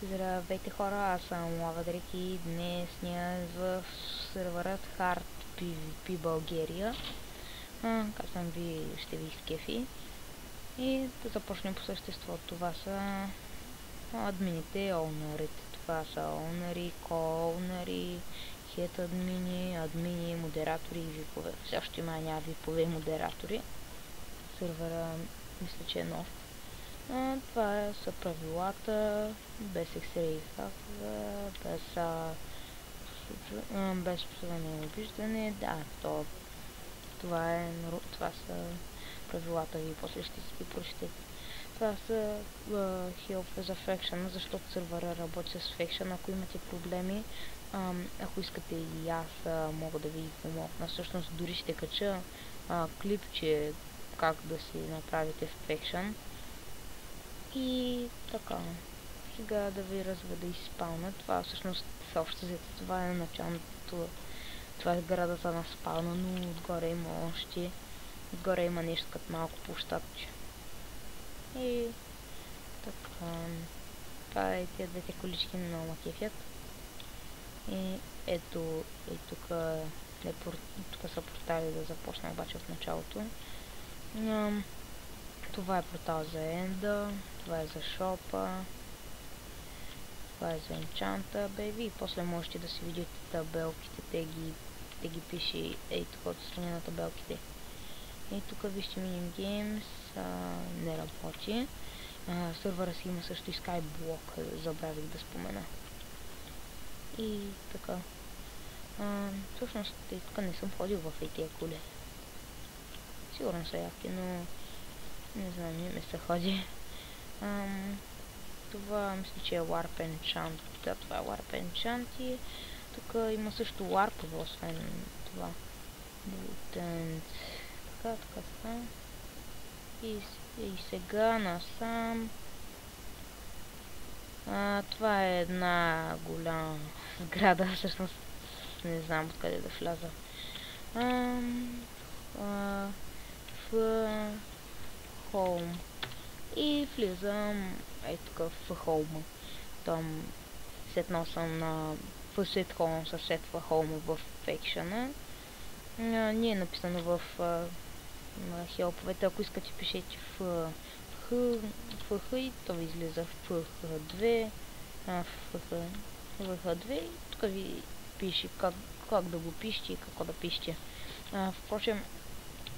Здравейте хора, аз съм Лава Дрек и днес сня в серверът Hard PvP България. Казвам ви, ще ви изкефи. И да започнем по същество. Това са админите, оунърите. Това са оунъри, ко-оунъри, хед админи, админи, модератори и випове. Все още има няма випове и модератори. Сервера мисля, че е нов. Това са правилата, без X-ray хакове, без псуване и обиждане. Да, това са правилата ви, после ще си ги прочетете. Това са help за Faction, защото сервера работи с Faction. Ако имате проблеми, ако искате и аз мога да ви помогна. Всъщност дори ще кача клипче как да си направите в Faction. И така, сега да ви разведа и спауна. Това всъщност съобщо взето, това е началото, това е градата на спауна, но отгоре има още, отгоре има нещо като малко площадче. И така, това е тия двете колички на макефят. И ето, тук са портали да започна обаче от началото. Това е портал за Енда, това е за шопа, това е за енчанта, бейби, и после можете да си видите табелките, те ги пише ей тук от страна на табелките. И тук вижте Minigame Games, не работи. Сервера си има също и Skyblock, забравих да спомена. И така. Всъщност тук не съм ходил в тия коли. Сигурно са яки, но не знам, не ми се ходи. Това мисля, че е Warp Enchant. Да, това е Warp Enchant и тук има също Warp, освен това. Така. И сега насам. Това е една голяма сграда, всъщност не знам откъде да вляза. В Home. И влизам тук в Home. Там сетнал съм на Set Home, съседва Home в Faction. Не е написано в хелповете. Ако искате, пишете в Х и то ви излиза в Х2. В Х2 и тук ви пише как да го пишете и какво да пишете. Впрочем,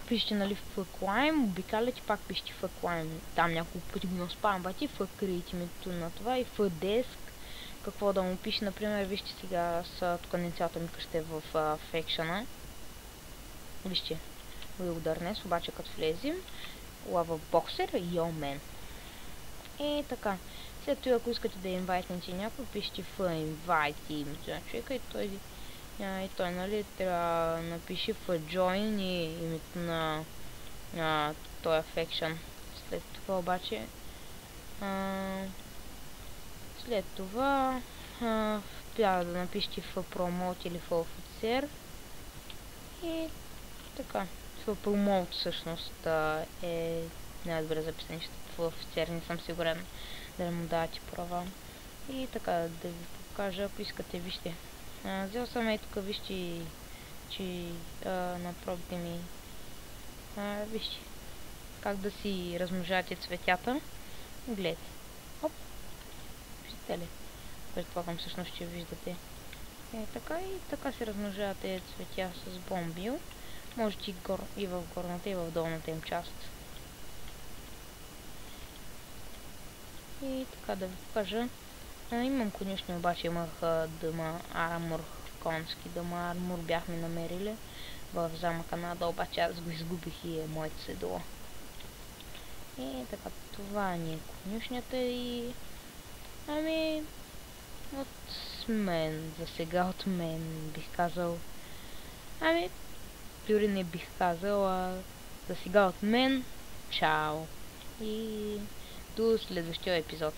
пишете, нали, в Climb, обикаляте, пак пишете в Climb. Там няколко пъти го наспамвате, в Create името на това и в Desk. Какво да му пише, например, вижте сега с тук цялата ми къща е в Faction. Вижте, Wilderness, обаче като влезем, Lava Boxer и Yo Man. И така. След това, ако искате да инвайтнете някой, пишете в Invite името на човека и той, нали, трябва да напише в Join и името на този Faction. След това обаче трябва да напишете в Promote или в офицер. И така. В Promote всъщност е най-добре записано, в офицер не съм сигурен да му давате права. И така, да ви покажа, ако искате, вижте. Взел съм тук, вижте, че на пробите ми вижте как да си размножавате цветята. Гледайте. Оп! Виждате ли? Предполагам всъщност, че виждате. Така си размножавате цветя с бомбил. Можете и в горната и в долната им част. И така да ви покажа. Имам конюшни, обаче имах дъма армор, конски дъма армор, бяхме намерили в замъка надолу, обаче аз го изгубих и е моето седло. И така, това ни е конюшнята и от мен, за сега от мен бих казал, дори не бих казал, за сега от мен, чао и до следващия епизод.